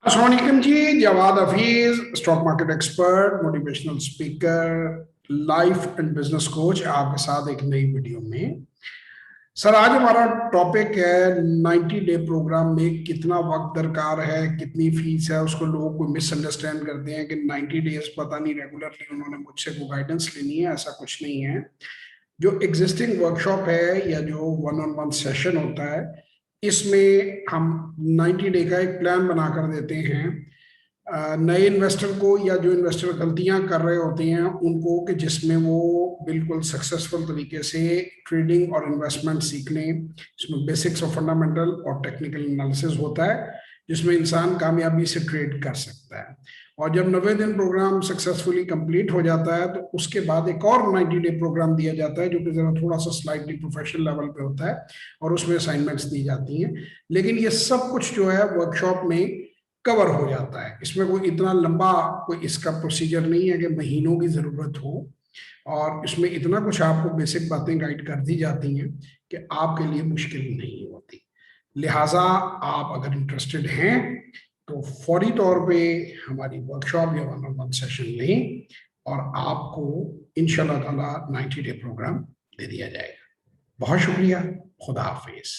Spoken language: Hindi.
अस्सलामुअलैकुम जी। Jawad Hafeez, stock market expert, motivational speaker, life and business coach, आपके साथ एक नई वीडियो में। सर, आज हमारा टॉपिक है 90 डे प्रोग्राम में कितना वक्त दरकार है, कितनी फीस है। उसको लोग कोई मिसअंडरस्टैंड करते हैं कि 90 डेज पता नहीं रेगुलरली उन्होंने मुझसे कोई गाइडेंस लेनी है। ऐसा कुछ नहीं है। जो एग्जिस्टिंग वर्कशॉप है या जो वन ऑन वन सेशन होता है, इसमें हम 90 डे का एक प्लान बनाकर देते हैं नए इन्वेस्टर को, या जो इन्वेस्टर गलतियां कर रहे होते हैं उनको, कि जिसमें वो बिल्कुल सक्सेसफुल तरीके से ट्रेडिंग और इन्वेस्टमेंट सीख लें। इसमें बेसिक्स और फंडामेंटल और टेक्निकल एनालिसिस होता है, जिसमें इंसान कामयाबी से ट्रेड कर सकता है। और जब 90 दिन प्रोग्राम सक्सेसफुली कंप्लीट हो जाता है तो उसके बाद एक और 90 डे प्रोग्राम दिया जाता है, जो कि जरा थोड़ा सा स्लाइटली प्रोफेशनल लेवल पे होता है, और उसमें असाइनमेंट्स दी जाती हैं। लेकिन ये सब कुछ जो है वर्कशॉप में कवर हो जाता है। इसमें कोई इतना लंबा कोई इसका प्रोसीजर नहीं है कि महीनों की जरूरत हो। और इसमें इतना कुछ आपको बेसिक बातें गाइड कर दी जाती हैं कि आपके लिए मुश्किल नहीं होती। लिहाजा आप अगर इंटरेस्टेड हैं तो फौरी तौर पे हमारी वर्कशॉप या वन ऑन वन सेशन लें, और आपको इंशाल्लाह ताला 90 डे प्रोग्राम दे दिया जाएगा। बहुत शुक्रिया। खुदा हाफिज।